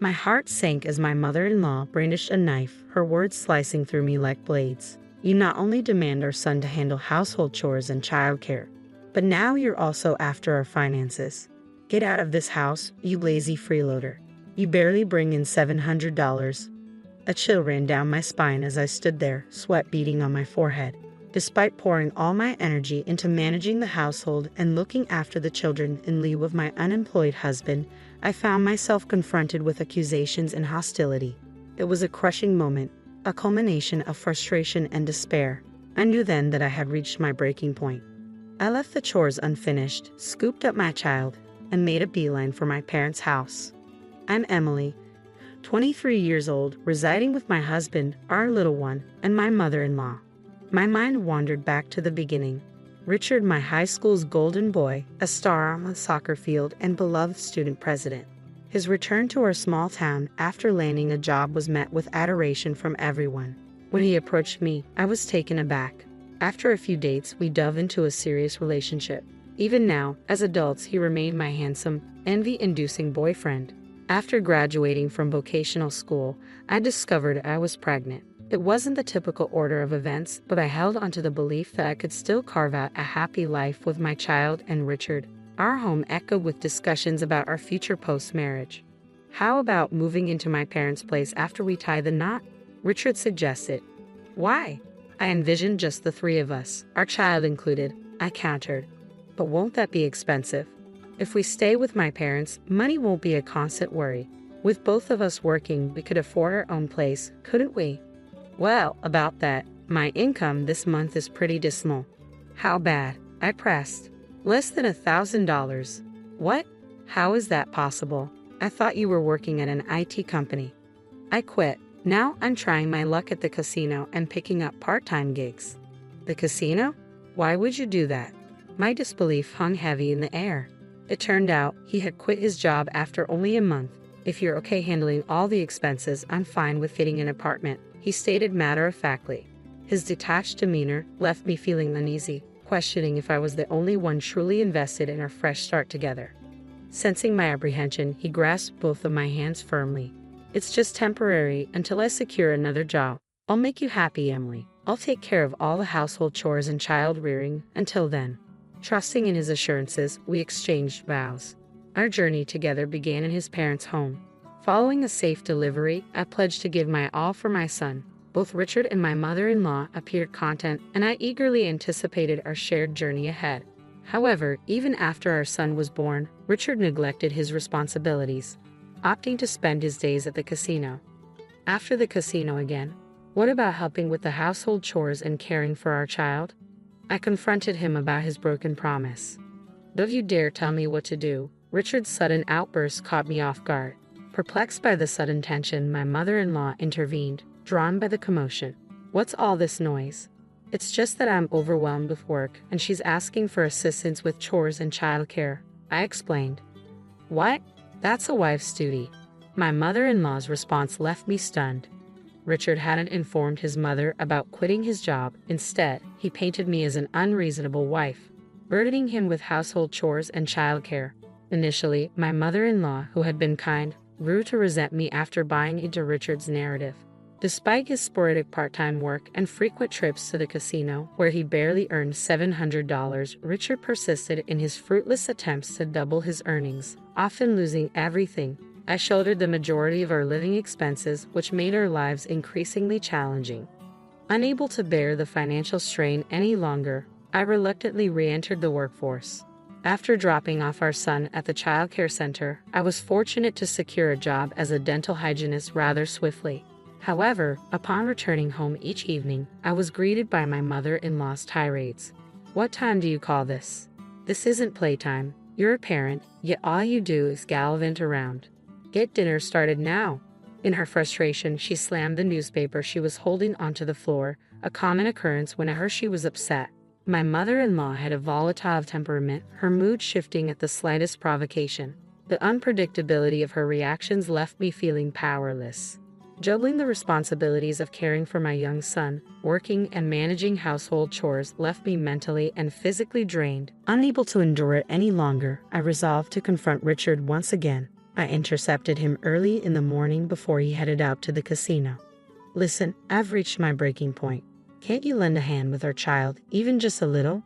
My heart sank as my mother-in-law brandished a knife, her words slicing through me like blades. You not only demand our son to handle household chores and childcare, but now you're also after our finances. Get out of this house, you lazy freeloader. You barely bring in $700. A chill ran down my spine as I stood there, sweat beading on my forehead. Despite pouring all my energy into managing the household and looking after the children in lieu of my unemployed husband, I found myself confronted with accusations and hostility. It was a crushing moment, a culmination of frustration and despair. I knew then that I had reached my breaking point. I left the chores unfinished, scooped up my child, and made a beeline for my parents' house. I'm Emily, 23 years old, residing with my husband, our little one, and my mother-in-law. My mind wandered back to the beginning. Richard, my high school's golden boy, a star on the soccer field and beloved student president. His return to our small town after landing a job was met with adoration from everyone. When he approached me, I was taken aback. After a few dates, we dove into a serious relationship. Even now, as adults, he remained my handsome, envy-inducing boyfriend. After graduating from vocational school, I discovered I was pregnant. It wasn't the typical order of events, but I held onto the belief that I could still carve out a happy life with my child and Richard. Our home echoed with discussions about our future post-marriage. How about moving into my parents' place after we tie the knot? Richard suggested. Why? I envisioned just the three of us, our child included, I countered. But won't that be expensive? If we stay with my parents, money won't be a constant worry. With both of us working, we could afford our own place, couldn't we? Well, about that, my income this month is pretty dismal. How bad? I pressed. Less than $1,000. What? How is that possible? I thought you were working at an IT company. I quit. Now I'm trying my luck at the casino and picking up part-time gigs. The casino? Why would you do that? My disbelief hung heavy in the air. It turned out he had quit his job after only a month. If you're okay handling all the expenses, I'm fine with fitting an apartment, he stated matter-of-factly. His detached demeanor left me feeling uneasy, questioning if I was the only one truly invested in our fresh start together. Sensing my apprehension, he grasped both of my hands firmly. It's just temporary until I secure another job. I'll make you happy, Emily. I'll take care of all the household chores and child rearing until then. Trusting in his assurances, we exchanged vows. Our journey together began in his parents' home. Following a safe delivery, I pledged to give my all for my son. Both Richard and my mother-in-law appeared content, and I eagerly anticipated our shared journey ahead. However, even after our son was born, Richard neglected his responsibilities, opting to spend his days at the casino. After the casino again, what about helping with the household chores and caring for our child? I confronted him about his broken promise. Don't you dare tell me what to do. Richard's sudden outburst caught me off guard. Perplexed by the sudden tension, my mother-in-law intervened, drawn by the commotion. What's all this noise? It's just that I'm overwhelmed with work, and she's asking for assistance with chores and childcare, I explained. What? That's a wife's duty. My mother-in-law's response left me stunned. Richard hadn't informed his mother about quitting his job. Instead, he painted me as an unreasonable wife, burdening him with household chores and childcare. Initially, my mother-in-law, who had been kind, grew to resent me after buying into Richard's narrative. Despite his sporadic part-time work and frequent trips to the casino, where he barely earned $700, Richard persisted in his fruitless attempts to double his earnings, often losing everything. I shouldered the majority of our living expenses, which made our lives increasingly challenging. Unable to bear the financial strain any longer, I reluctantly re-entered the workforce. After dropping off our son at the childcare center, I was fortunate to secure a job as a dental hygienist rather swiftly. However, upon returning home each evening, I was greeted by my mother-in-law's tirades. What time do you call this? This isn't playtime. You're a parent, yet all you do is gallivant around. Get dinner started now. In her frustration, she slammed the newspaper she was holding onto the floor, a common occurrence whenever she was upset. My mother-in-law had a volatile temperament, her mood shifting at the slightest provocation. The unpredictability of her reactions left me feeling powerless. Juggling the responsibilities of caring for my young son, working and managing household chores left me mentally and physically drained. Unable to endure it any longer, I resolved to confront Richard once again. I intercepted him early in the morning before he headed out to the casino. Listen, I've reached my breaking point. Can't you lend a hand with our child, even just a little?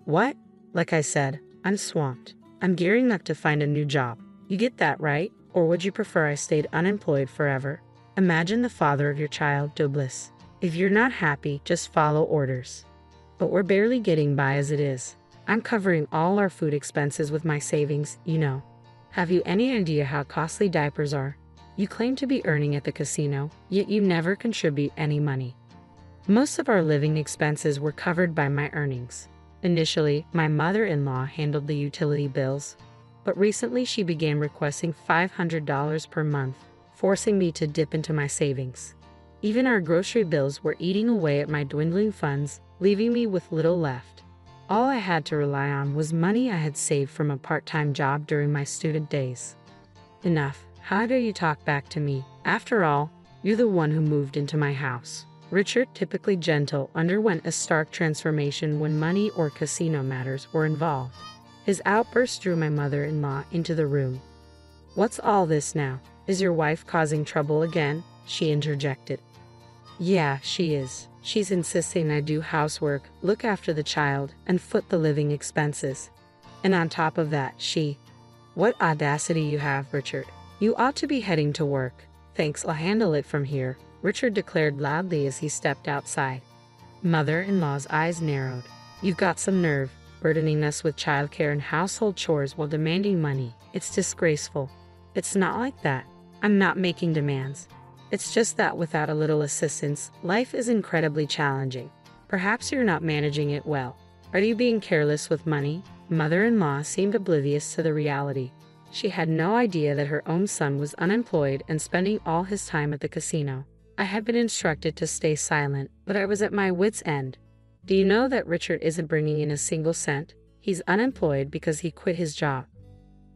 What? Like I said, I'm swamped. I'm gearing up to find a new job. You get that, right? Or would you prefer I stayed unemployed forever? Imagine the father of your child, Douglas. If you're not happy, just follow orders. But we're barely getting by as it is. I'm covering all our food expenses with my savings, you know. Have you any idea how costly diapers are? You claim to be earning at the casino, yet you never contribute any money. Most of our living expenses were covered by my earnings. Initially, my mother-in-law handled the utility bills, but recently she began requesting $500 per month, forcing me to dip into my savings. Even our grocery bills were eating away at my dwindling funds, leaving me with little left. All I had to rely on was money I had saved from a part-time job during my student days. Enough. How dare you talk back to me? After all, you're the one who moved into my house. Richard, typically gentle, underwent a stark transformation when money or casino matters were involved. His outburst drew my mother-in-law into the room. What's all this now? Is your wife causing trouble again? She interjected. Yeah, she is. She's insisting I do housework, look after the child, and foot the living expenses. And on top of that, What audacity you have, Richard. You ought to be heading to work. Thanks, I'll handle it from here, Richard declared loudly as he stepped outside. Mother-in-law's eyes narrowed. You've got some nerve, burdening us with childcare and household chores while demanding money. It's disgraceful. It's not like that. I'm not making demands. It's just that without a little assistance, life is incredibly challenging. Perhaps you're not managing it well. Are you being careless with money? Mother-in-law seemed oblivious to the reality. She had no idea that her own son was unemployed and spending all his time at the casino. I had been instructed to stay silent, but I was at my wit's end. Do you know that Richard isn't bringing in a single cent? He's unemployed because he quit his job.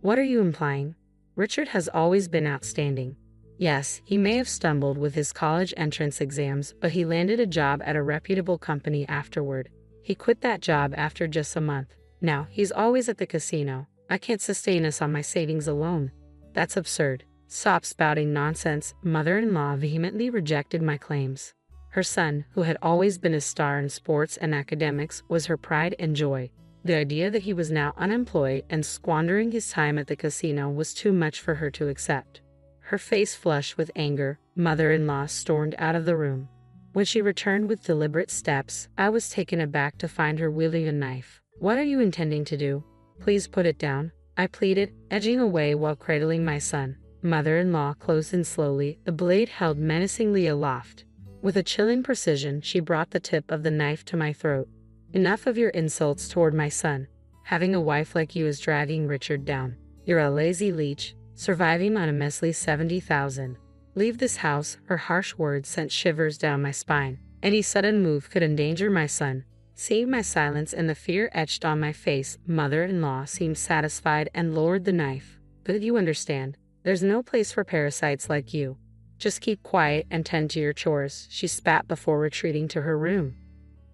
What are you implying? Richard has always been outstanding. Yes, he may have stumbled with his college entrance exams, but he landed a job at a reputable company afterward. He quit that job after just a month. Now, he's always at the casino. I can't sustain us on my savings alone. That's absurd. Stop spouting nonsense. Mother-in-law vehemently rejected my claims. Her son, who had always been a star in sports and academics, was her pride and joy. The idea that he was now unemployed and squandering his time at the casino was too much for her to accept. Her face flushed with anger, mother-in-law stormed out of the room. When she returned with deliberate steps, I was taken aback to find her wielding a knife. What are you intending to do? Please put it down, I pleaded, edging away while cradling my son. Mother-in-law closed in slowly, the blade held menacingly aloft. With a chilling precision, she brought the tip of the knife to my throat. Enough of your insults toward my son. Having a wife like you is dragging Richard down. You're a lazy leech, surviving on a measly $70,000. Leave this house. Her harsh words sent shivers down my spine. Any sudden move could endanger my son. Seeing my silence and the fear etched on my face, mother-in-law seemed satisfied and lowered the knife. But you understand, there's no place for parasites like you. Just keep quiet and tend to your chores, she spat before retreating to her room.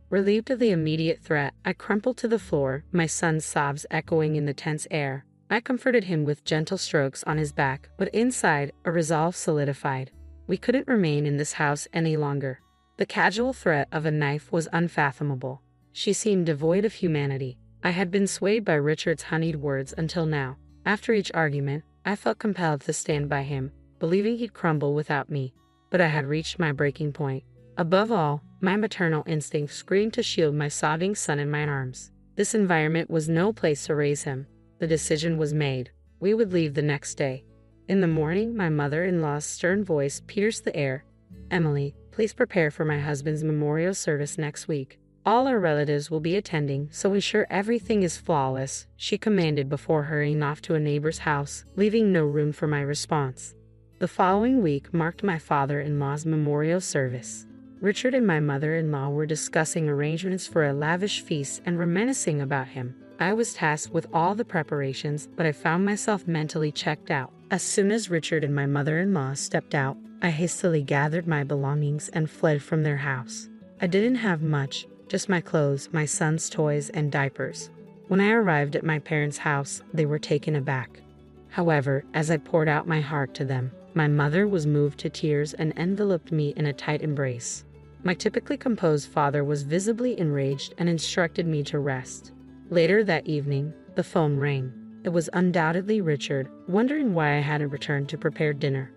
Relieved of the immediate threat, I crumpled to the floor, my son's sobs echoing in the tense air. I comforted him with gentle strokes on his back, but inside, a resolve solidified. We couldn't remain in this house any longer. The casual threat of a knife was unfathomable. She seemed devoid of humanity. I had been swayed by Richard's honeyed words until now. After each argument, I felt compelled to stand by him, believing he'd crumble without me. But I had reached my breaking point. Above all, my maternal instinct screamed to shield my sobbing son in my arms. This environment was no place to raise him. The decision was made. We would leave the next day. In the morning, my mother-in-law's stern voice pierced the air. Emily, please prepare for my husband's memorial service next week. All our relatives will be attending, so ensure everything is flawless, she commanded before hurrying off to a neighbor's house, leaving no room for my response. The following week marked my father-in-law's memorial service. Richard and my mother-in-law were discussing arrangements for a lavish feast and reminiscing about him. I was tasked with all the preparations, but I found myself mentally checked out. As soon as Richard and my mother-in-law stepped out, I hastily gathered my belongings and fled from their house. I didn't have much, just my clothes, my son's toys, and diapers. When I arrived at my parents' house, they were taken aback. However, as I poured out my heart to them, my mother was moved to tears and enveloped me in a tight embrace. My typically composed father was visibly enraged and instructed me to rest. Later that evening, the phone rang. It was undoubtedly Richard, wondering why I hadn't returned to prepare dinner.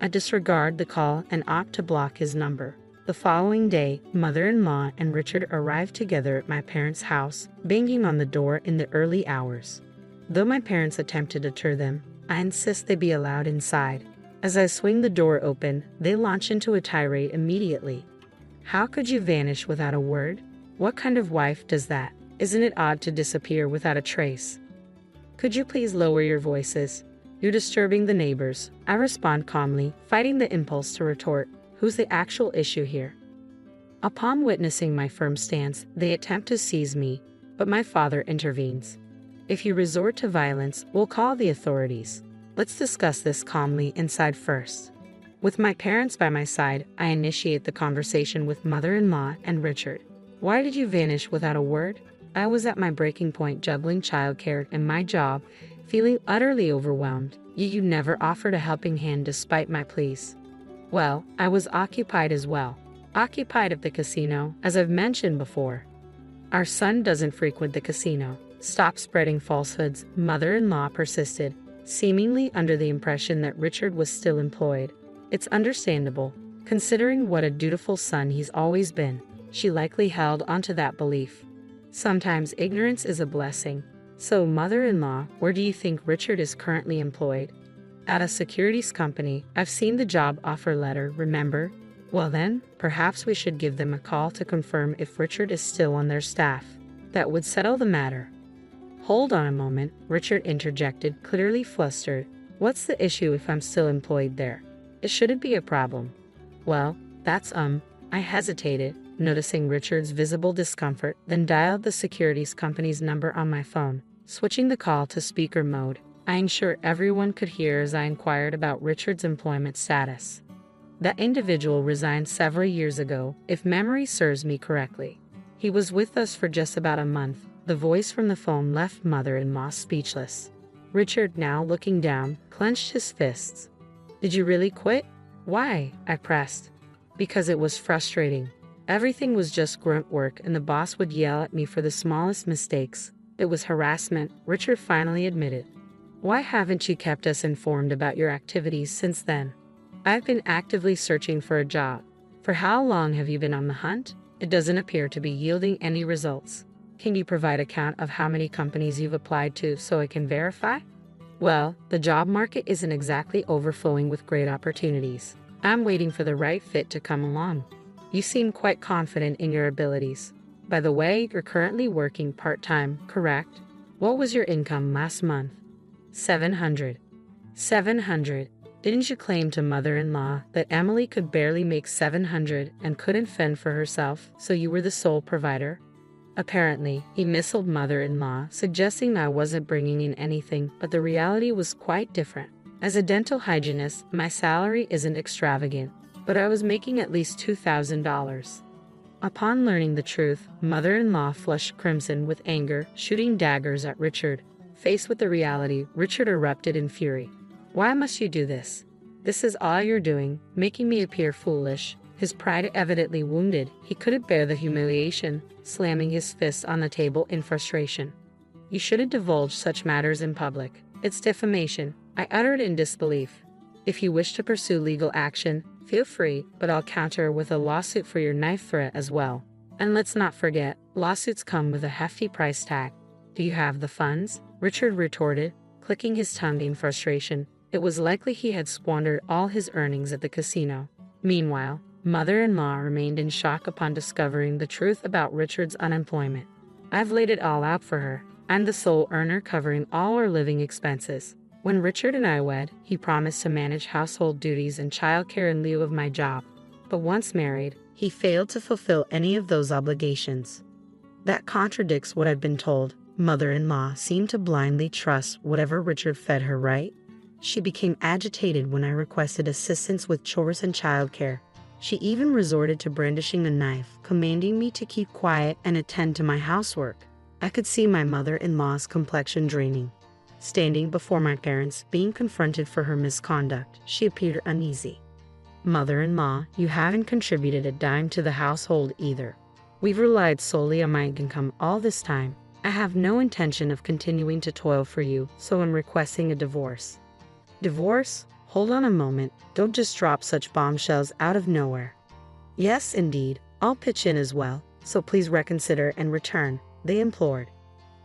I disregard the call and opt to block his number. The following day, mother-in-law and Richard arrived together at my parents' house, banging on the door in the early hours. Though my parents attempt to deter them, I insist they be allowed inside. As I swing the door open, they launch into a tirade immediately. How could you vanish without a word? What kind of wife does that? Isn't it odd to disappear without a trace? Could you please lower your voices? You're disturbing the neighbors. I respond calmly, fighting the impulse to retort, who's the actual issue here? Upon witnessing my firm stance, they attempt to seize me, but my father intervenes. If you resort to violence, we'll call the authorities. Let's discuss this calmly inside first. With my parents by my side, I initiate the conversation with mother-in-law and Richard. Why did you vanish without a word? I was at my breaking point juggling childcare and my job, feeling utterly overwhelmed, yet you never offered a helping hand despite my pleas. Well, I was occupied as well. Occupied at the casino, as I've mentioned before. Our son doesn't frequent the casino. Stop spreading falsehoods, mother-in-law persisted, seemingly under the impression that Richard was still employed. It's understandable, considering what a dutiful son he's always been. She likely held onto that belief. Sometimes ignorance is a blessing. So, mother-in-law, where do you think Richard is currently employed? At a securities company. I've seen the job offer letter, remember? Well then, perhaps we should give them a call to confirm if Richard is still on their staff. That would settle the matter. Hold on a moment, Richard interjected, clearly flustered. What's the issue if I'm still employed there? It shouldn't be a problem. Well, that's I hesitated, noticing Richard's visible discomfort, then dialed the securities company's number on my phone, switching the call to speaker mode. I ensured everyone could hear as I inquired about Richard's employment status. That individual resigned several years ago, if memory serves me correctly. He was with us for just about a month. The voice from the phone left mother-in-law speechless. Richard, now looking down, clenched his fists. Did you really quit? Why? I pressed. Because it was frustrating. Everything was just grunt work and the boss would yell at me for the smallest mistakes. It was harassment, Richard finally admitted. Why haven't you kept us informed about your activities since then? I've been actively searching for a job. For how long have you been on the hunt? It doesn't appear to be yielding any results. Can you provide a count of how many companies you've applied to so I can verify? Well, the job market isn't exactly overflowing with great opportunities. I'm waiting for the right fit to come along. You seem quite confident in your abilities. By the way, you're currently working part-time, correct? What was your income last month? 700. 700. Didn't you claim to mother-in-law that Emily could barely make 700 and couldn't fend for herself, so you were the sole provider? Apparently, he missiled mother-in-law, suggesting I wasn't bringing in anything, but the reality was quite different. As a dental hygienist, my salary isn't extravagant, but I was making at least $2,000. Upon learning the truth, mother-in-law flushed crimson with anger, shooting daggers at Richard. Faced with the reality, Richard erupted in fury. Why must you do this? This is all you're doing, making me appear foolish. His pride evidently wounded, he couldn't bear the humiliation, slamming his fists on the table in frustration. You shouldn't divulge such matters in public. It's defamation, I uttered in disbelief. If you wish to pursue legal action, feel free, but I'll counter with a lawsuit for your knife threat as well. And let's not forget, lawsuits come with a hefty price tag. Do you have the funds? Richard retorted, clicking his tongue in frustration. It was likely he had squandered all his earnings at the casino. Meanwhile, mother-in-law remained in shock upon discovering the truth about Richard's unemployment. I've laid it all out for her. I'm the sole earner covering all our living expenses. When Richard and I wed, he promised to manage household duties and childcare in lieu of my job. But once married, he failed to fulfill any of those obligations. That contradicts what I've been told. Mother-in-law seemed to blindly trust whatever Richard fed her, right? She became agitated when I requested assistance with chores and childcare. She even resorted to brandishing a knife, commanding me to keep quiet and attend to my housework. I could see my mother-in-law's complexion draining. Standing before my parents, being confronted for her misconduct, she appeared uneasy. Mother-in-law, you haven't contributed a dime to the household either. We've relied solely on my income all this time. I have no intention of continuing to toil for you, so I'm requesting a divorce. Divorce? Hold on a moment, don't just drop such bombshells out of nowhere. Yes, indeed, I'll pitch in as well, so please reconsider and return, they implored.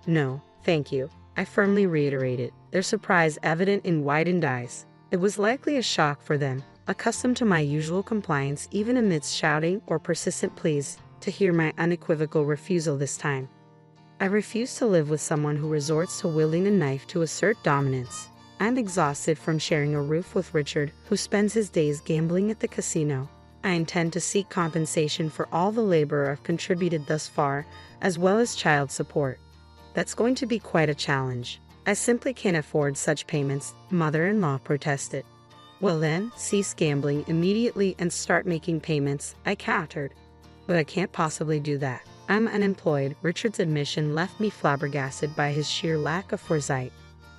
No, thank you, I firmly reiterated, their surprise evident in widened eyes. It was likely a shock for them, accustomed to my usual compliance even amidst shouting or persistent pleas, to hear my unequivocal refusal this time. I refuse to live with someone who resorts to wielding a knife to assert dominance. I'm exhausted from sharing a roof with Richard, who spends his days gambling at the casino. I intend to seek compensation for all the labor I've contributed thus far, as well as child support. That's going to be quite a challenge. I simply can't afford such payments, mother-in-law protested. Well then, cease gambling immediately and start making payments, I countered. But I can't possibly do that. I'm unemployed. Richard's admission left me flabbergasted by his sheer lack of foresight.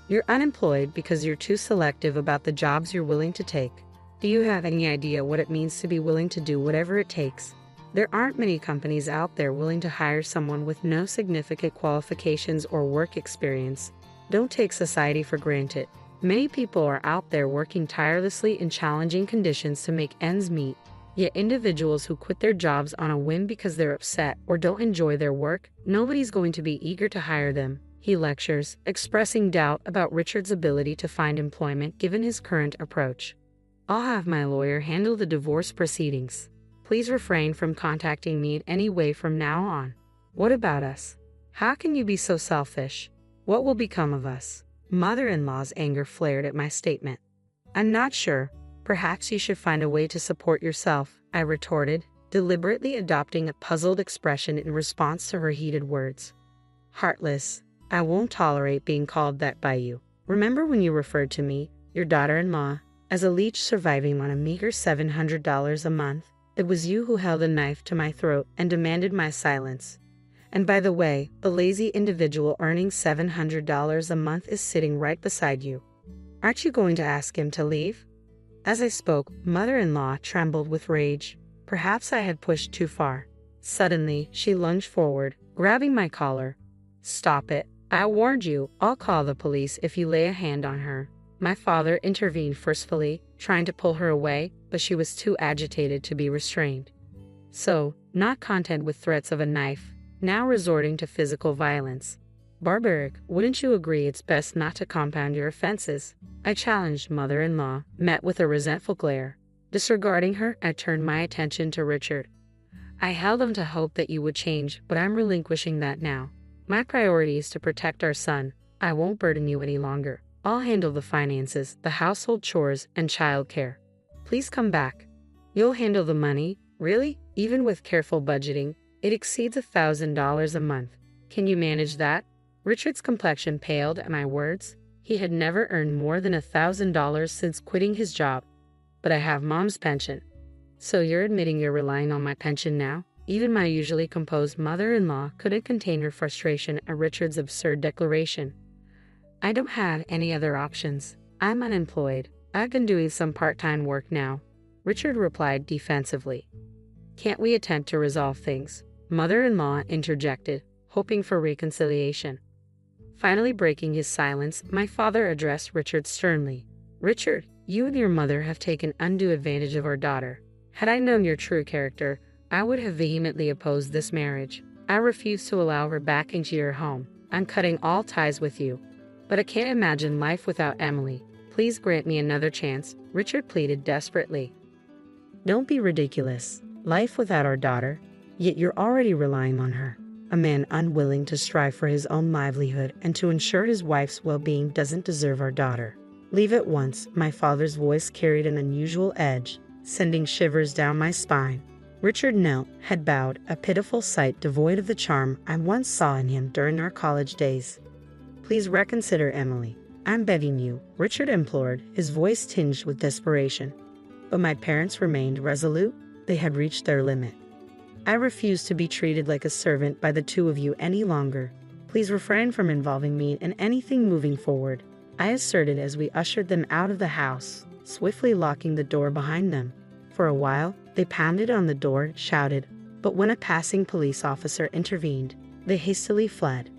You're unemployed because you're too selective about the jobs you're willing to take. Do you have any idea what it means to be willing to do whatever it takes? There aren't many companies out there willing to hire someone with no significant qualifications or work experience. Don't take society for granted. Many people are out there working tirelessly in challenging conditions to make ends meet. Yet individuals who quit their jobs on a whim because they're upset or don't enjoy their work, nobody's going to be eager to hire them, he lectures, expressing doubt about Richard's ability to find employment given his current approach. I'll have my lawyer handle the divorce proceedings. Please refrain from contacting me in any way from now on. What about us? How can you be so selfish? What will become of us? Mother-in-law's anger flared at my statement. I'm not sure. Perhaps you should find a way to support yourself, I retorted, deliberately adopting a puzzled expression in response to her heated words. Heartless. I won't tolerate being called that by you. Remember when you referred to me, your daughter-in-law, as a leech surviving on a meager $700 a month? It was you who held a knife to my throat and demanded my silence. And by the way, the lazy individual earning $700 a month is sitting right beside you. Aren't you going to ask him to leave? As I spoke, mother-in-law trembled with rage. Perhaps I had pushed too far. Suddenly, she lunged forward, grabbing my collar. Stop it. I warned you, I'll call the police if you lay a hand on her. My father intervened forcefully, trying to pull her away, but she was too agitated to be restrained. So, not content with threats of a knife, now resorting to physical violence. Barbaric, wouldn't you agree it's best not to compound your offenses? I challenged mother-in-law, met with a resentful glare. Disregarding her, I turned my attention to Richard. I held on to hope that you would change, but I'm relinquishing that now. My priority is to protect our son. I won't burden you any longer. I'll handle the finances, the household chores, and childcare. Please come back. You'll handle the money? Really? Even with careful budgeting, it exceeds $1,000 a month. Can you manage that? Richard's complexion paled at my words. He had never earned more than $1,000 since quitting his job. But I have Mom's pension. So you're admitting you're relying on my pension now? Even my usually composed mother-in-law couldn't contain her frustration at Richard's absurd declaration. I don't have any other options. I'm unemployed. I've been doing some part-time work now, Richard replied defensively. Can't we attempt to resolve things? Mother-in-law interjected, hoping for reconciliation. Finally breaking his silence, my father addressed Richard sternly. Richard, you and your mother have taken undue advantage of our daughter. Had I known your true character, I would have vehemently opposed this marriage. I refuse to allow her back into your home. I'm cutting all ties with you. But I can't imagine life without Emily. Please grant me another chance, Richard pleaded desperately. Don't be ridiculous. Life without our daughter? Yet you're already relying on her. A man unwilling to strive for his own livelihood and to ensure his wife's well-being doesn't deserve our daughter. Leave at once. My father's voice carried an unusual edge, sending shivers down my spine. Richard knelt, head bowed, a pitiful sight devoid of the charm I once saw in him during our college days. Please reconsider, Emily. I'm begging you, Richard implored, his voice tinged with desperation. But my parents remained resolute. They had reached their limit. I refuse to be treated like a servant by the two of you any longer. Please refrain from involving me in anything moving forward, I asserted as we ushered them out of the house, swiftly locking the door behind them. For a while, they pounded on the door, shouted, but when a passing police officer intervened, they hastily fled.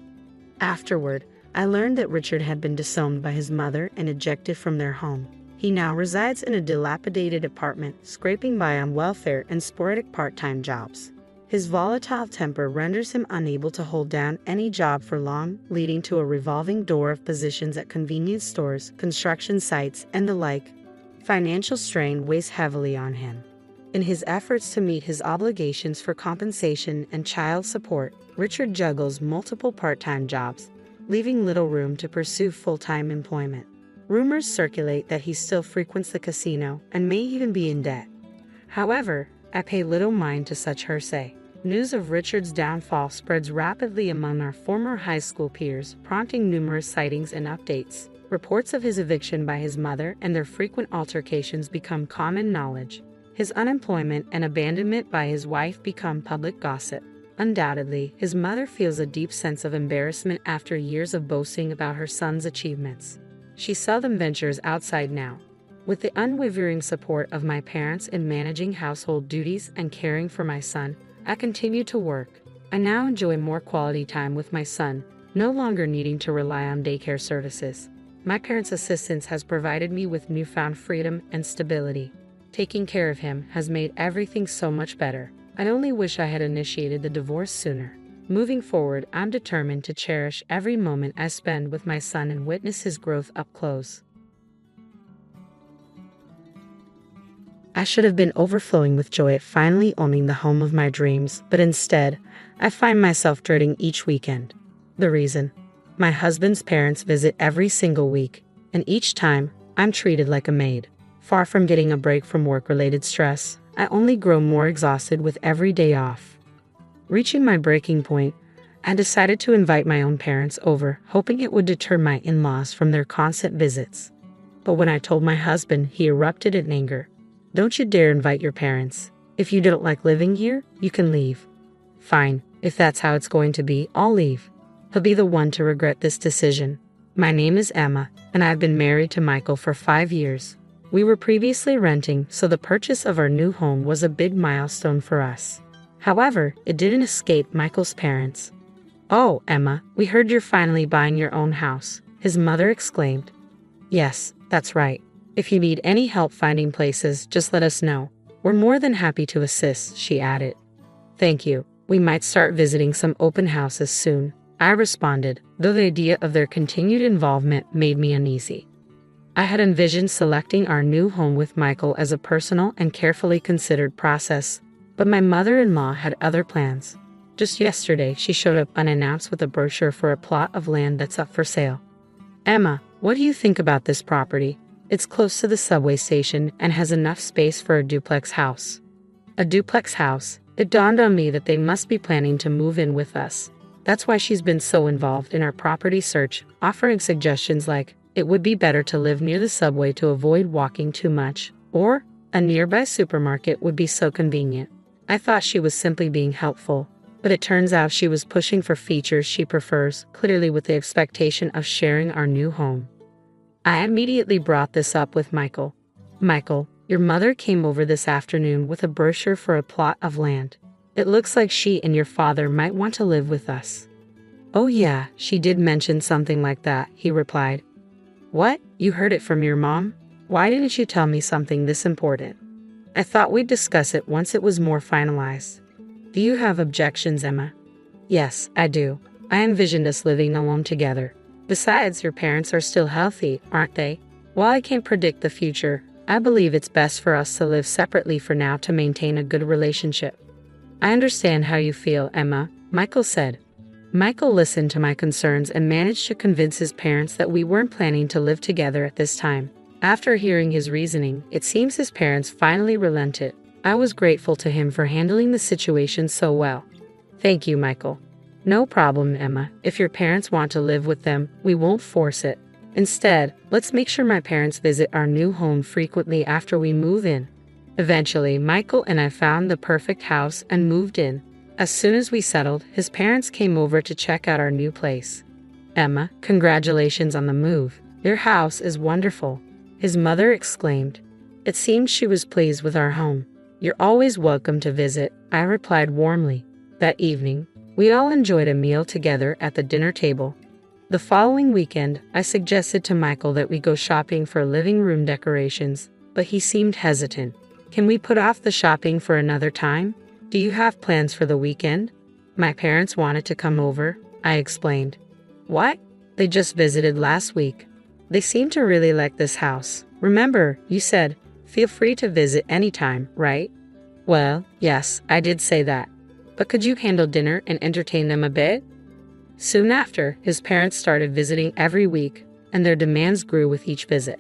Afterward, I learned that Richard had been disowned by his mother and ejected from their home. He now resides in a dilapidated apartment, scraping by on welfare and sporadic part-time jobs. His volatile temper renders him unable to hold down any job for long, leading to a revolving door of positions at convenience stores, construction sites, and the like. Financial strain weighs heavily on him. In his efforts to meet his obligations for compensation and child support, Richard juggles multiple part-time jobs, leaving little room to pursue full-time employment. Rumors circulate that he still frequents the casino and may even be in debt. However, I pay little mind to such hearsay. News of Richard's downfall spreads rapidly among our former high school peers, prompting numerous sightings and updates. Reports of his eviction by his mother and their frequent altercations become common knowledge. His unemployment and abandonment by his wife become public gossip. Undoubtedly, his mother feels a deep sense of embarrassment after years of boasting about her son's achievements. She seldom ventures outside now. With the unwavering support of my parents in managing household duties and caring for my son, I continue to work. I now enjoy more quality time with my son, no longer needing to rely on daycare services. My parents' assistance has provided me with newfound freedom and stability. Taking care of him has made everything so much better. I only wish I had initiated the divorce sooner. Moving forward, I'm determined to cherish every moment I spend with my son and witness his growth up close. I should have been overflowing with joy at finally owning the home of my dreams, but instead, I find myself dreading each weekend. The reason? My husband's parents visit every single week, and each time, I'm treated like a maid. Far from getting a break from work-related stress, I only grow more exhausted with every day off. Reaching my breaking point, I decided to invite my own parents over, hoping it would deter my in-laws from their constant visits. But when I told my husband, he erupted in anger. Don't you dare invite your parents. If you don't like living here, you can leave. Fine, if that's how it's going to be, I'll leave. He'll be the one to regret this decision. My name is Emma, and I've been married to Michael for 5 years. We were previously renting, so the purchase of our new home was a big milestone for us. However, it didn't escape Michael's parents. "Oh, Emma, we heard you're finally buying your own house," his mother exclaimed. "Yes, that's right. If you need any help finding places, just let us know. We're more than happy to assist," she added. "Thank you. We might start visiting some open houses soon," I responded, though the idea of their continued involvement made me uneasy. I had envisioned selecting our new home with Michael as a personal and carefully considered process, but my mother-in-law had other plans. Just yesterday, she showed up unannounced with a brochure for a plot of land that's up for sale. "Emma, what do you think about this property? It's close to the subway station and has enough space for a duplex house." A duplex house? It dawned on me that they must be planning to move in with us. That's why she's been so involved in our property search, offering suggestions like, it would be better to live near the subway to avoid walking too much, or a nearby supermarket would be so convenient. I thought she was simply being helpful, but it turns out she was pushing for features she prefers, clearly with the expectation of sharing our new home. I immediately brought this up with Michael. "Michael, your mother came over this afternoon with a brochure for a plot of land. It looks like she and your father might want to live with us." "Oh yeah, she did mention something like that," he replied. "What? You heard it from your mom? Why didn't you tell me something this important? I thought we'd discuss it once it was more finalized." "Do you have objections, Emma?" "Yes, I do. I envisioned us living alone together. Besides, your parents are still healthy, aren't they? While I can't predict the future, I believe it's best for us to live separately for now to maintain a good relationship." "I understand how you feel, Emma," Michael said. Michael listened to my concerns and managed to convince his parents that we weren't planning to live together at this time. After hearing his reasoning, it seems his parents finally relented. I was grateful to him for handling the situation so well. "Thank you, Michael." "No problem, Emma. If your parents want to live with them, we won't force it. Instead, let's make sure my parents visit our new home frequently after we move in." Eventually, Michael and I found the perfect house and moved in. As soon as we settled, his parents came over to check out our new place. "Emma, congratulations on the move. Your house is wonderful," his mother exclaimed. It seemed she was pleased with our home. "You're always welcome to visit," I replied warmly. That evening, we all enjoyed a meal together at the dinner table. The following weekend, I suggested to Michael that we go shopping for living room decorations, but he seemed hesitant. "Can we put off the shopping for another time? Do you have plans for the weekend?" "My parents wanted to come over," I explained. "What? They just visited last week. They seem to really like this house. Remember, you said, feel free to visit anytime, right?" "Well, yes, I did say that. But could you handle dinner and entertain them a bit?" Soon after, his parents started visiting every week, and their demands grew with each visit.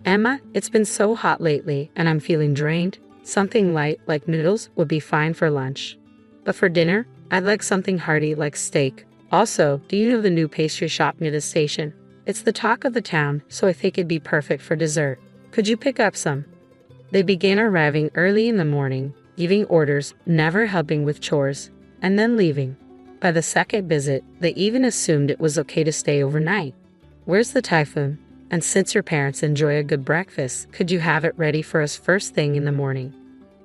"Emma, it's been so hot lately, and I'm feeling drained. Something light, like noodles, would be fine for lunch. But for dinner, I'd like something hearty like steak. Also, do you know the new pastry shop near the station? It's the talk of the town, so I think it'd be perfect for dessert. Could you pick up some?" They began arriving early in the morning, giving orders, never helping with chores, and then leaving. By the second visit, they even assumed it was okay to stay overnight. "Where's the typhoon? And since your parents enjoy a good breakfast, could you have it ready for us first thing in the morning?"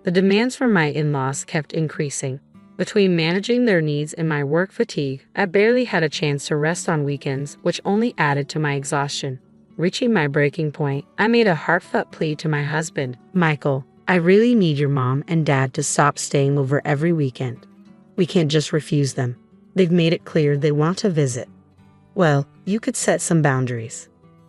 The demands from my in-laws kept increasing. Between managing their needs and my work fatigue, I barely had a chance to rest on weekends, which only added to my exhaustion. Reaching my breaking point, I made a heartfelt plea to my husband. "Michael, I really need your mom and dad to stop staying over every weekend. We can't just refuse them. They've made it clear they want to visit." "Well, you could set some boundaries.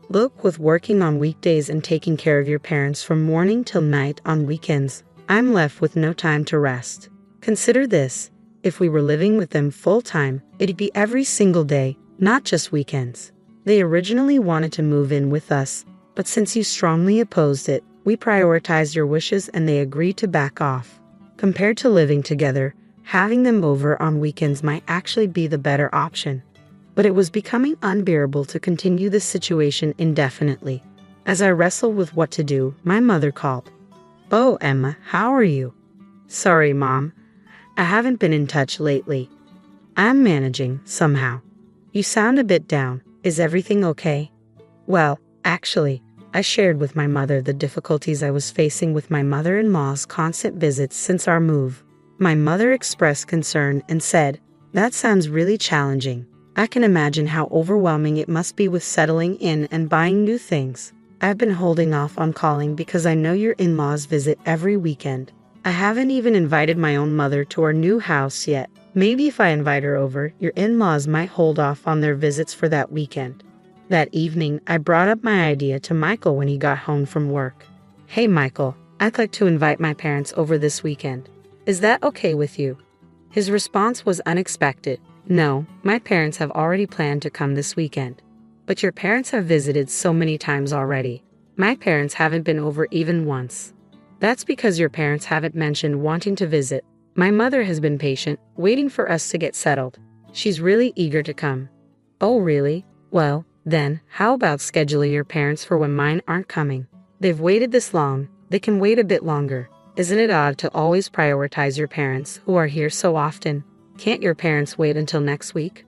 Look, with working on weekdays and taking care of your parents from morning till night on weekends, I'm left with no time to rest. Consider this, if we were living with them full-time, it'd be every single day, not just weekends. They originally wanted to move in with us, but since you strongly opposed it, we prioritized your wishes and they agreed to back off. Compared to living together, having them over on weekends might actually be the better option." But it was becoming unbearable to continue this situation indefinitely. As I wrestled with what to do, my mother called. "Oh, Emma, how are you?" "Sorry, Mom. I haven't been in touch lately. I'm managing, somehow. You sound a bit down. Is everything okay?" "Well, actually, I shared with my mother the difficulties I was facing with my mother-in-law's constant visits since our move. My mother expressed concern and said, 'That sounds really challenging. I can imagine how overwhelming it must be with settling in and buying new things. I've been holding off on calling because I know your in-laws visit every weekend. I haven't even invited my own mother to our new house yet. Maybe if I invite her over, your in-laws might hold off on their visits for that weekend.' That evening, I brought up my idea to Michael when he got home from work. 'Hey, Michael, I'd like to invite my parents over this weekend. Is that okay with you?' His response was unexpected. 'No, my parents have already planned to come this weekend.' "But your parents have visited so many times already. My parents haven't been over even once." "That's because your parents haven't mentioned wanting to visit. My mother has been patient, waiting for us to get settled. She's really eager to come." "Oh, really? Well, then, how about scheduling your parents for when mine aren't coming? They've waited this long, they can wait a bit longer. Isn't it odd to always prioritize your parents, who are here so often? Can't your parents wait until next week?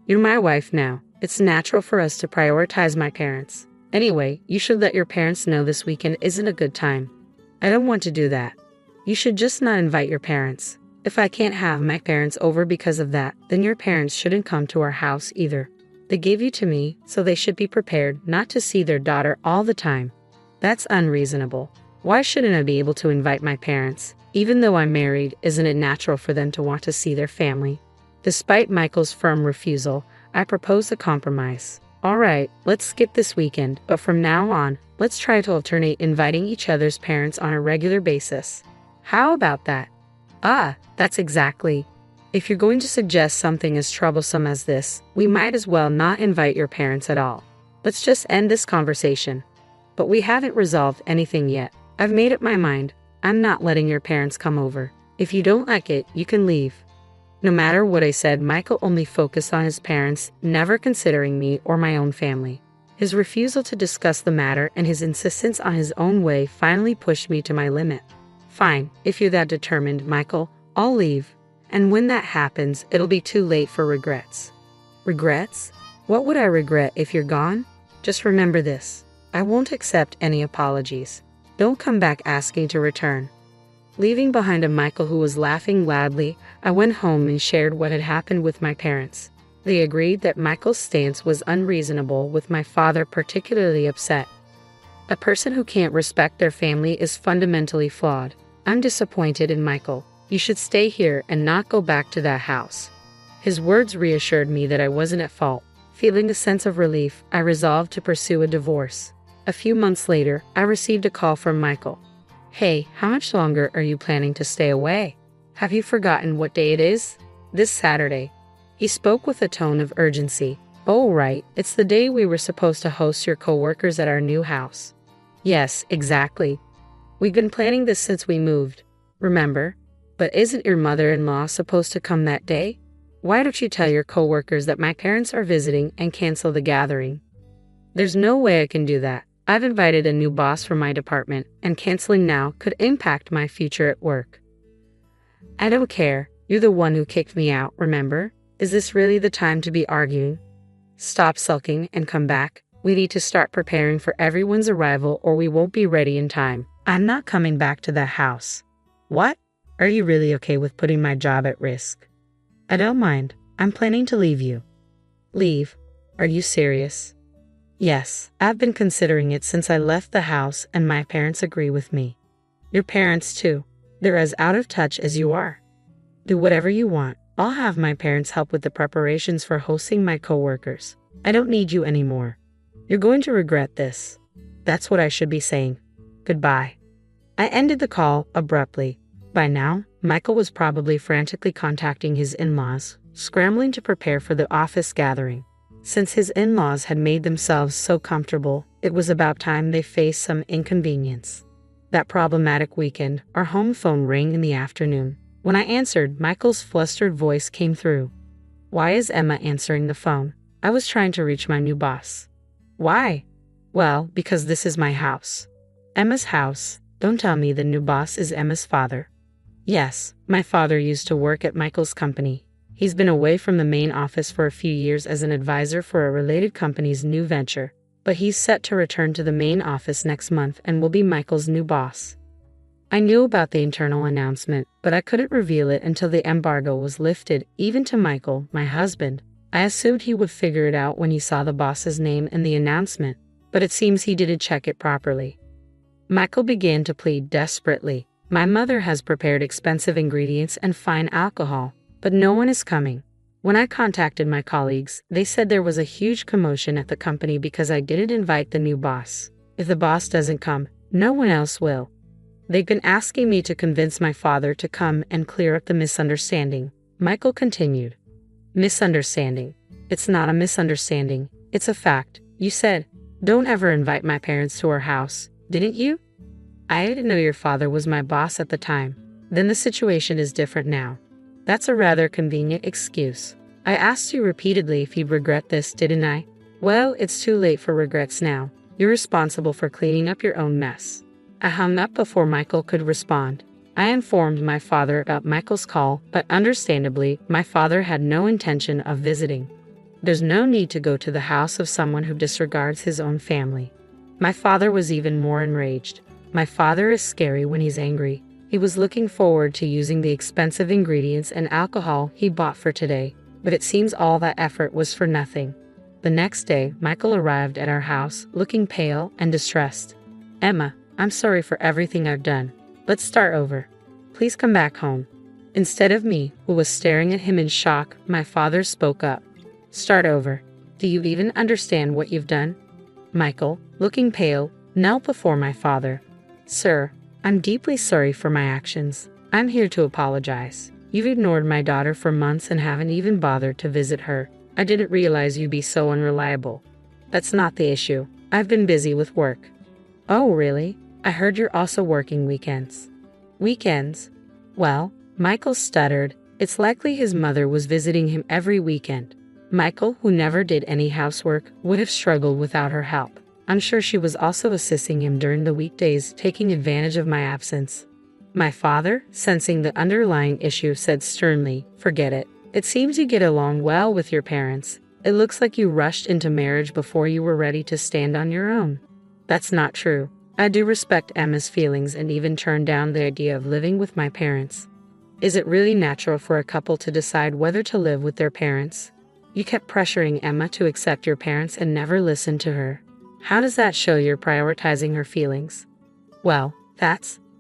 You're my wife now. It's natural for us to prioritize my parents. Anyway, you should let your parents know this weekend isn't a good time." "I don't want to do that. You should just not invite your parents. If I can't have my parents over because of that, then your parents shouldn't come to our house either. They gave you to me, so they should be prepared not to see their daughter all the time." "That's unreasonable. Why shouldn't I be able to invite my parents? Even though I'm married, isn't it natural for them to want to see their family?" Despite Michael's firm refusal, I proposed a compromise. "All right, let's skip this weekend, but from now on, let's try to alternate inviting each other's parents on a regular basis. How about that?" "Ah, that's exactly. If you're going to suggest something as troublesome as this, we might as well not invite your parents at all. Let's just end this conversation." "But we haven't resolved anything yet. I've made up my mind. I'm not letting your parents come over. If you don't like it, you can leave." No matter what I said, Michael only focused on his parents, never considering me or my own family. His refusal to discuss the matter and his insistence on his own way finally pushed me to my limit. "Fine, if you're that determined, Michael, I'll leave. And when that happens, it'll be too late for regrets. Regrets? What would I regret if you're gone? Just remember this. I won't accept any apologies. Don't come back asking to return. Leaving behind a Michael who was laughing loudly, I went home and shared what had happened with my parents. They agreed that Michael's stance was unreasonable, with my father particularly upset. A person who can't respect their family is fundamentally flawed. I'm disappointed in Michael. You should stay here and not go back to that house. His words reassured me that I wasn't at fault. Feeling a sense of relief, I resolved to pursue a divorce. A few months later, I received a call from Michael. Hey, how much longer are you planning to stay away? Have you forgotten what day it is? This Saturday. He spoke with a tone of urgency. Oh, right, it's the day we were supposed to host your coworkers at our new house. Yes, exactly. We've been planning this since we moved. Remember? But isn't your mother-in-law supposed to come that day? Why don't you tell your coworkers that my parents are visiting and cancel the gathering? There's no way I can do that. I've invited a new boss for my department, and canceling now could impact my future at work. I don't care. You're the one who kicked me out, remember? Is this really the time to be arguing? Stop sulking and come back. We need to start preparing for everyone's arrival or we won't be ready in time. I'm not coming back to that house. What? Are you really okay with putting my job at risk? I don't mind. I'm planning to leave you. Leave? Are you serious? Yes, I've been considering it since I left the house and my parents agree with me. Your parents too. They're as out of touch as you are. Do whatever you want. I'll have my parents help with the preparations for hosting my coworkers. I don't need you anymore. You're going to regret this. That's what I should be saying. Goodbye. I ended the call abruptly. By now, Michael was probably frantically contacting his in-laws, scrambling to prepare for the office gathering. Since his in-laws had made themselves so comfortable, it was about time they faced some inconvenience. That problematic weekend, our home phone rang in the afternoon. When I answered, Michael's flustered voice came through. Why is Emma answering the phone? I was trying to reach my new boss. Why? Well, because this is my house. Emma's house. Don't tell me the new boss is Emma's father. Yes, my father used to work at Michael's company. He's been away from the main office for a few years as an advisor for a related company's new venture, but he's set to return to the main office next month and will be Michael's new boss. I knew about the internal announcement, but I couldn't reveal it until the embargo was lifted, even to Michael, my husband. I assumed he would figure it out when he saw the boss's name in the announcement, but it seems he didn't check it properly. Michael began to plead desperately. My mother has prepared expensive ingredients and fine alcohol, but no one is coming. When I contacted my colleagues, they said there was a huge commotion at the company because I didn't invite the new boss. If the boss doesn't come, no one else will. They've been asking me to convince my father to come and clear up the misunderstanding. Michael continued. Misunderstanding. It's not a misunderstanding. It's a fact. You said, don't ever invite my parents to our house, didn't you? I didn't know your father was my boss at the time. Then the situation is different now. That's a rather convenient excuse. I asked you repeatedly if you'd regret this, didn't I? Well, it's too late for regrets now. You're responsible for cleaning up your own mess. I hung up before Michael could respond. I informed my father about Michael's call, but understandably, my father had no intention of visiting. There's no need to go to the house of someone who disregards his own family. My father was even more enraged. My father is scary when he's angry. He was looking forward to using the expensive ingredients and alcohol he bought for today, but it seems all that effort was for nothing. The next day, Michael arrived at our house, looking pale and distressed. Emma, I'm sorry for everything I've done. Let's start over. Please come back home. Instead of me, who was staring at him in shock, my father spoke up. Start over. Do you even understand what you've done? Michael, looking pale, knelt before my father. Sir, I'm deeply sorry for my actions. I'm here to apologize. You've ignored my daughter for months and haven't even bothered to visit her. I didn't realize you'd be so unreliable. That's not the issue. I've been busy with work. Oh, really? I heard you're also working weekends. Weekends? Well, Michael stuttered. It's likely his mother was visiting him every weekend. Michael, who never did any housework, would have struggled without her help. I'm sure she was also assisting him during the weekdays, taking advantage of my absence. My father, sensing the underlying issue, said sternly, "Forget it. It seems you get along well with your parents. It looks like you rushed into marriage before you were ready to stand on your own." That's not true. I do respect Emma's feelings and even turned down the idea of living with my parents. Is it really natural for a couple to decide whether to live with their parents? You kept pressuring Emma to accept your parents and never listened to her. How does that show you're prioritizing her feelings? Well,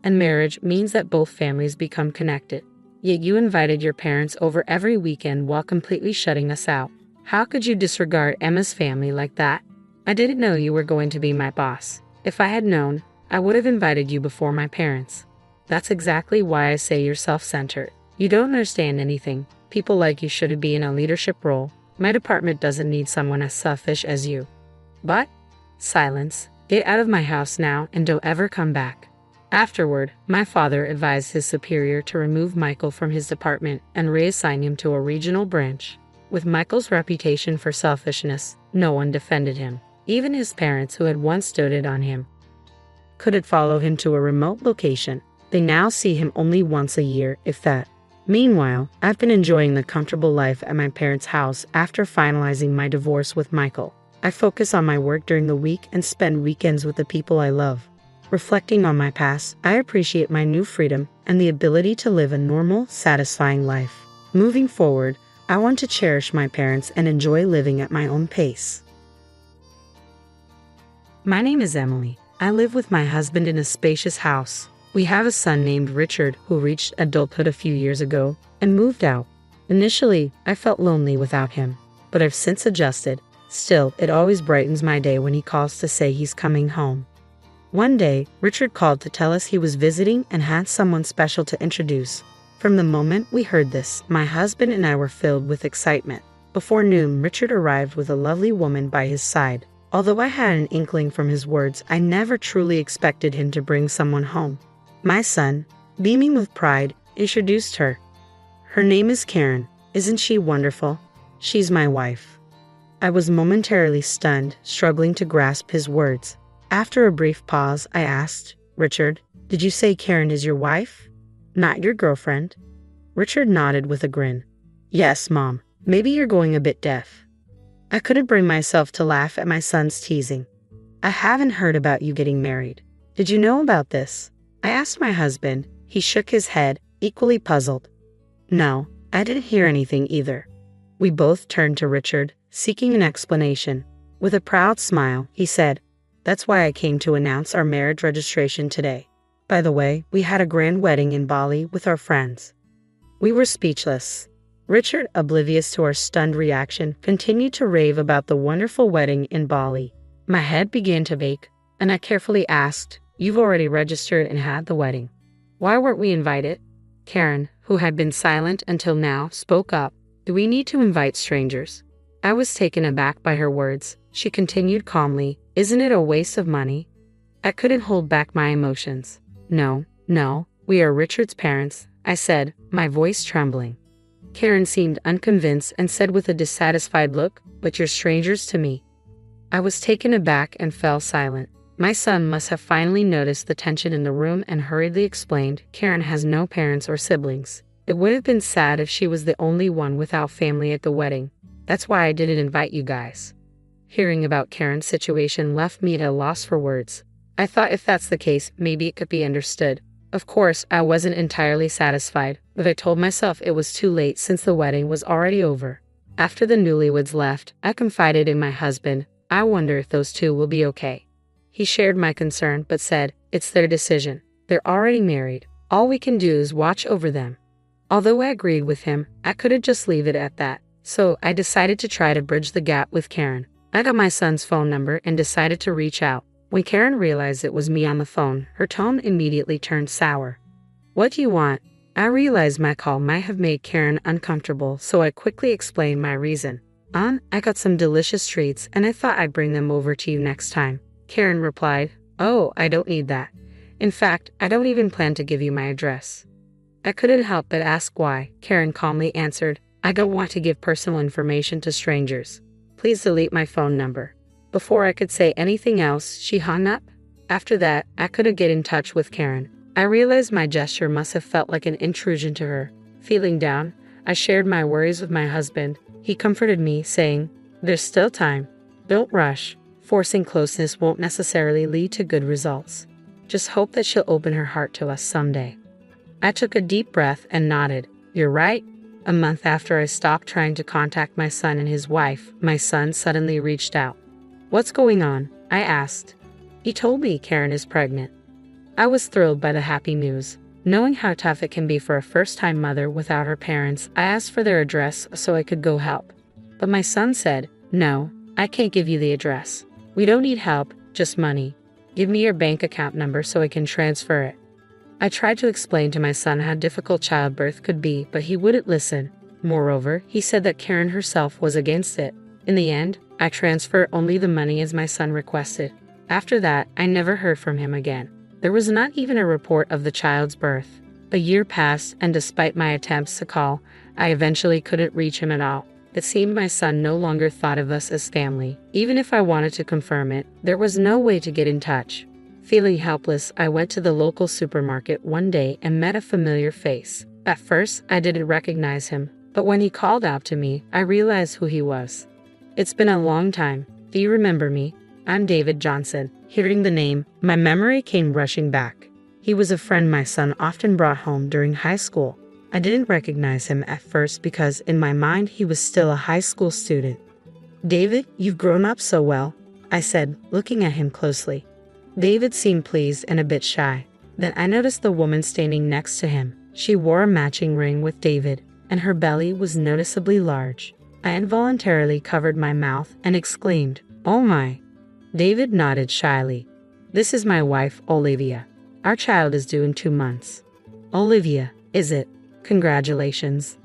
and marriage means that both families become connected. Yet you invited your parents over every weekend while completely shutting us out. How could you disregard Emma's family like that? I didn't know you were going to be my boss. If I had known, I would have invited you before my parents. That's exactly why I say you're self-centered. You don't understand anything. People like you should be in a leadership role. My department doesn't need someone as selfish as you. But, silence. Get out of my house now and don't ever come back. Afterward, my father advised his superior to remove Michael from his department and reassign him to a regional branch. With Michael's reputation for selfishness, no one defended him, even his parents who had once doted on him. Couldn't follow him to a remote location. They now see him only once a year, if that. Meanwhile, I've been enjoying the comfortable life at my parents' house after finalizing my divorce with Michael. I focus on my work during the week and spend weekends with the people I love. Reflecting on my past, I appreciate my new freedom and the ability to live a normal, satisfying life. Moving forward, I want to cherish my parents and enjoy living at my own pace. My name is Emily. I live with my husband in a spacious house. We have a son named Richard who reached adulthood a few years ago and moved out. Initially, I felt lonely without him, but I've since adjusted. Still, it always brightens my day when he calls to say he's coming home. One day, Richard called to tell us he was visiting and had someone special to introduce. From the moment we heard this, my husband and I were filled with excitement. Before noon, Richard arrived with a lovely woman by his side. Although I had an inkling from his words, I never truly expected him to bring someone home. My son, beaming with pride, introduced her. Her name is Karen. Isn't she wonderful? She's my wife. I was momentarily stunned, struggling to grasp his words. After a brief pause, I asked, "Richard, did you say Karen is your wife? Not your girlfriend?" Richard nodded with a grin. "Yes, Mom. Maybe you're going a bit deaf." I couldn't bring myself to laugh at my son's teasing. "I haven't heard about you getting married. Did you know about this?" I asked my husband. He shook his head, equally puzzled. "No, I didn't hear anything either." We both turned to Richard, seeking an explanation. With a proud smile, he said, "That's why I came to announce our marriage registration today. By the way, we had a grand wedding in Bali with our friends." We were speechless. Richard, oblivious to our stunned reaction, continued to rave about the wonderful wedding in Bali. My head began to ache, and I carefully asked, "You've already registered and had the wedding. Why weren't we invited?" Karen, who had been silent until now, spoke up. "Do we need to invite strangers?" I was taken aback by her words. She continued calmly, "Isn't it a waste of money?" I couldn't hold back my emotions. No, we are Richard's parents," I said, my voice trembling. Karen seemed unconvinced and said with a dissatisfied look, "But you're strangers to me." I was taken aback and fell silent. My son must have finally noticed the tension in the room and hurriedly explained, "Karen has no parents or siblings. It would have been sad if she was the only one without family at the wedding. That's why I didn't invite you guys." Hearing about Karen's situation left me at a loss for words. I thought if that's the case, maybe it could be understood. Of course, I wasn't entirely satisfied, but I told myself it was too late since the wedding was already over. After the newlyweds left, I confided in my husband. "I wonder if those two will be okay." He shared my concern but said, "It's their decision. They're already married. All we can do is watch over them." Although I agreed with him, I couldn't just leave it at that. So I decided to try to bridge the gap with Karen. I got my son's phone number and decided to reach out. When Karen realized it was me on the phone, her tone immediately turned sour. "What do you want?" I realized my call might have made Karen uncomfortable, so I quickly explained my reason. I got some delicious treats and I thought I'd bring them over to you next time." Karen replied, "Oh, I don't need that. In fact, I don't even plan to give you my address." I couldn't help but ask why. Karen calmly answered, "I don't want to give personal information to strangers. Please delete my phone number." Before I could say anything else, she hung up. After that, I couldn't get in touch with Karen. I realized my gesture must have felt like an intrusion to her. Feeling down, I shared my worries with my husband. He comforted me, saying, "There's still time. Don't rush. Forcing closeness won't necessarily lead to good results. Just hope that she'll open her heart to us someday." I took a deep breath and nodded. "You're right." A month after I stopped trying to contact my son and his wife, my son suddenly reached out. "What's going on?" I asked. He told me Karen is pregnant. I was thrilled by the happy news. Knowing how tough it can be for a first-time mother without her parents, I asked for their address so I could go help. But my son said, "No, I can't give you the address. We don't need help, just money. Give me your bank account number so I can transfer it." I tried to explain to my son how difficult childbirth could be, but he wouldn't listen. Moreover, he said that Karen herself was against it. In the end, I transferred only the money as my son requested. After that, I never heard from him again. There was not even a report of the child's birth. A year passed, and despite my attempts to call, I eventually couldn't reach him at all. It seemed my son no longer thought of us as family. Even if I wanted to confirm it, there was no way to get in touch. Feeling helpless, I went to the local supermarket one day and met a familiar face. At first, I didn't recognize him, but when he called out to me, I realized who he was. "It's been a long time. Do you remember me? I'm David Johnson." Hearing the name, my memory came rushing back. He was a friend my son often brought home during high school. I didn't recognize him at first because in my mind he was still a high school student. "David, you've grown up so well," I said, looking at him closely. David seemed pleased and a bit shy. Then I noticed the woman standing next to him. She wore a matching ring with David, and her belly was noticeably large. I involuntarily covered my mouth and exclaimed, "Oh my!" David nodded shyly. "This is my wife, Olivia. Our child is due in 2 months." "Olivia, is it? Congratulations."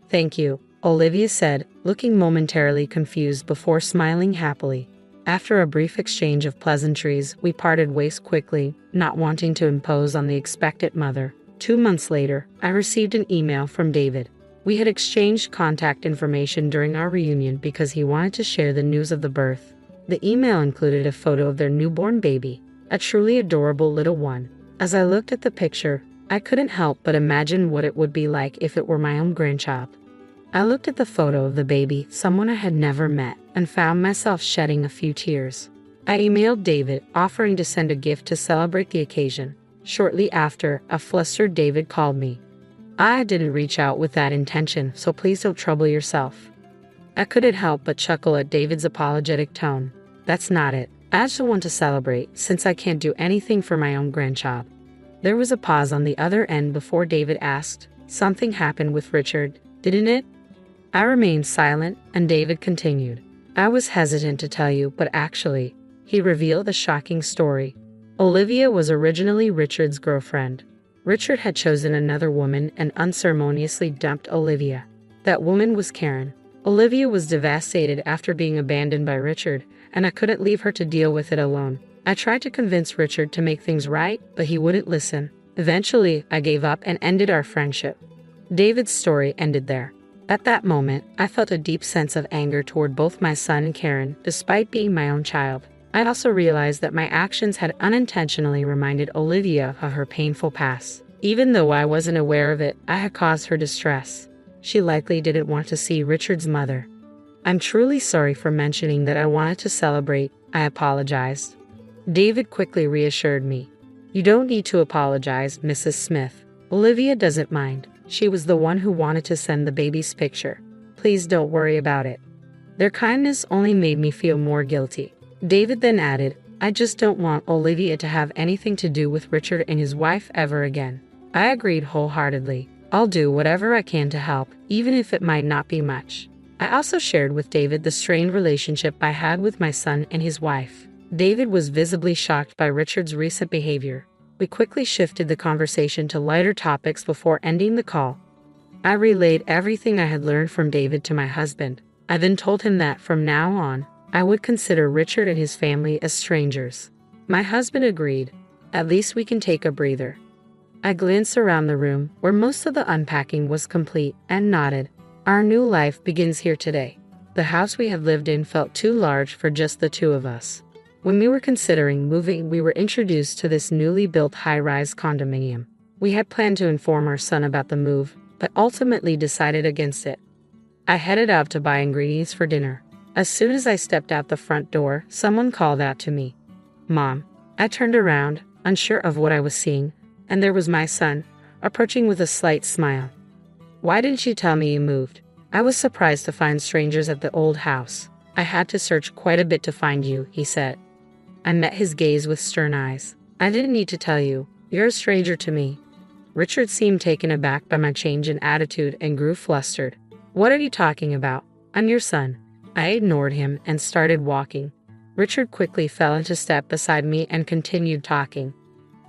"Thank you," Olivia said, looking momentarily confused before smiling happily. After a brief exchange of pleasantries, we parted ways quickly, not wanting to impose on the expectant mother. 2 months later, I received an email from David. We had exchanged contact information during our reunion because he wanted to share the news of the birth. The email included a photo of their newborn baby, a truly adorable little one. As I looked at the picture, I couldn't help but imagine what it would be like if it were my own grandchild. I looked at the photo of the baby, someone I had never met, and found myself shedding a few tears. I emailed David, offering to send a gift to celebrate the occasion. Shortly after, a flustered David called me. "I didn't reach out with that intention, so please don't trouble yourself." I couldn't help but chuckle at David's apologetic tone. "That's not it. I just want to celebrate, since I can't do anything for my own grandchild." There was a pause on the other end before David asked, "Something happened with Richard, didn't it?" I remained silent, and David continued. "I was hesitant to tell you, but actually," he revealed a shocking story. Olivia was originally Richard's girlfriend. Richard had chosen another woman and unceremoniously dumped Olivia. That woman was Karen. Olivia was devastated after being abandoned by Richard, and I couldn't leave her to deal with it alone. I tried to convince Richard to make things right, but he wouldn't listen. Eventually, I gave up and ended our friendship. David's story ended there. At that moment, I felt a deep sense of anger toward both my son and Karen, despite being my own child. I also realized that my actions had unintentionally reminded Olivia of her painful past. Even though I wasn't aware of it, I had caused her distress. She likely didn't want to see Richard's mother. "I'm truly sorry for mentioning that I wanted to celebrate," I apologized. David quickly reassured me. "You don't need to apologize, Mrs. Smith. Olivia doesn't mind. She was the one who wanted to send the baby's picture. Please don't worry about it." Their kindness only made me feel more guilty. David then added, "I just don't want Olivia to have anything to do with Richard and his wife ever again." I agreed wholeheartedly. I'll do whatever I can to help, even if it might not be much. I also shared with David the strained relationship I had with my son and his wife. David was visibly shocked by Richard's recent behavior. We quickly shifted the conversation to lighter topics before ending the call. I relayed everything I had learned from David to my husband. I then told him that from now on, I would consider Richard and his family as strangers. My husband agreed. "At least we can take a breather." I glanced around the room, where most of the unpacking was complete, and nodded. Our new life begins here today. The house we had lived in felt too large for just the two of us. When we were considering moving, we were introduced to this newly built high-rise condominium. We had planned to inform our son about the move, but ultimately decided against it. I headed out to buy ingredients for dinner. As soon as I stepped out the front door, someone called out to me, "Mom." I turned around, unsure of what I was seeing, and there was my son, approaching with a slight smile. "Why didn't you tell me you moved?" I was surprised to find strangers at the old house. "I had to search quite a bit to find you," he said. I met his gaze with stern eyes. "I didn't need to tell you. You're a stranger to me." Richard seemed taken aback by my change in attitude and grew flustered. "What are you talking about? I'm your son." I ignored him and started walking. Richard quickly fell into step beside me and continued talking.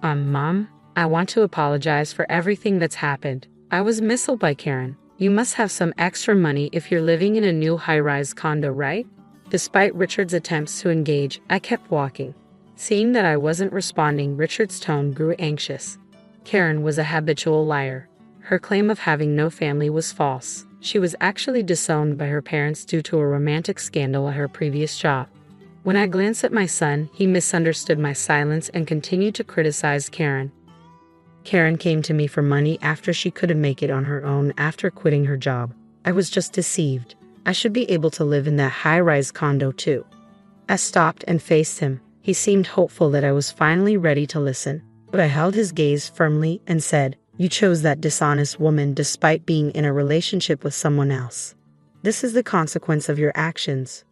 Mom, I want to apologize for everything that's happened. I was misled by Karen. You must have some extra money if you're living in a new high-rise condo, right?" Despite Richard's attempts to engage, I kept walking. Seeing that I wasn't responding, Richard's tone grew anxious. Karen was a habitual liar. Her claim of having no family was false. She was actually disowned by her parents due to a romantic scandal at her previous job. When I glanced at my son, he misunderstood my silence and continued to criticize Karen. Karen came to me for money after she couldn't make it on her own after quitting her job. I was just deceived. I should be able to live in that high-rise condo too. I stopped and faced him. He seemed hopeful that I was finally ready to listen, but I held his gaze firmly and said, "You chose that dishonest woman despite being in a relationship with someone else. This is the consequence of your actions."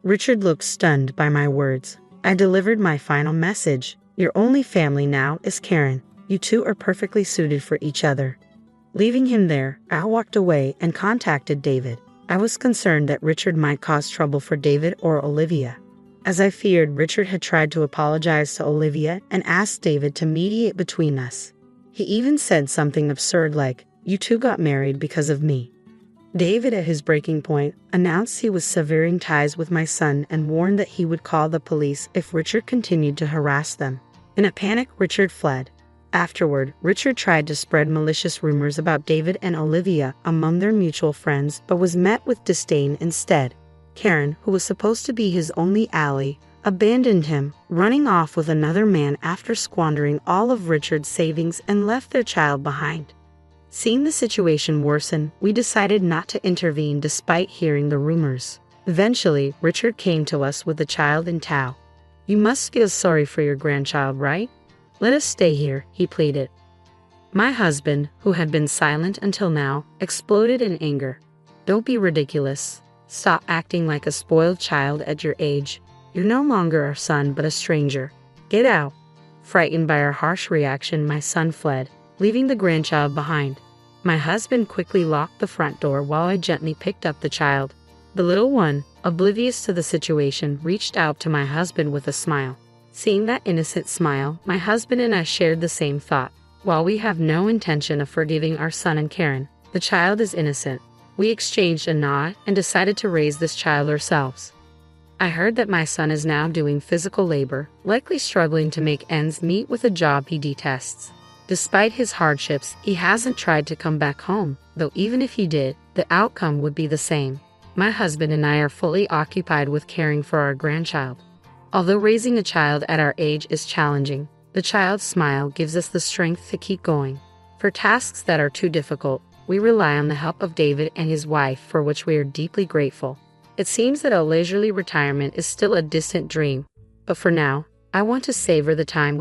Richard looked stunned by my words. I delivered my final message. "Your only family now is Karen. You two are perfectly suited for each other." Leaving him there, I walked away and contacted David. I was concerned that Richard might cause trouble for David or Olivia. As I feared, Richard had tried to apologize to Olivia and asked David to mediate between us. He even said something absurd like, "You two got married because of me." David, at his breaking point, announced he was severing ties with my son and warned that he would call the police if Richard continued to harass them. In a panic, Richard fled. Afterward, Richard tried to spread malicious rumors about David and Olivia among their mutual friends, but was met with disdain instead. Karen, who was supposed to be his only ally, abandoned him, running off with another man after squandering all of Richard's savings and left their child behind. Seeing the situation worsen, we decided not to intervene despite hearing the rumors. Eventually, Richard came to us with the child in tow. "You must feel sorry for your grandchild, right? Let us stay here," he pleaded. My husband, who had been silent until now, exploded in anger. "Don't be ridiculous. Stop acting like a spoiled child at your age. You're no longer our son but a stranger. Get out." Frightened by our harsh reaction, my son fled, leaving the grandchild behind. My husband quickly locked the front door while I gently picked up the child. The little one, oblivious to the situation, reached out to my husband with a smile. Seeing that innocent smile, my husband and I shared the same thought. While we have no intention of forgiving our son and Karen, the child is innocent. We exchanged a nod and decided to raise this child ourselves. I heard that my son is now doing physical labor, likely struggling to make ends meet with a job he detests. Despite his hardships, he hasn't tried to come back home, though even if he did, the outcome would be the same. My husband and I are fully occupied with caring for our grandchild. Although raising a child at our age is challenging, the child's smile gives us the strength to keep going. For tasks that are too difficult, we rely on the help of David and his wife, for which we are deeply grateful. It seems that a leisurely retirement is still a distant dream, but for now, I want to savor the time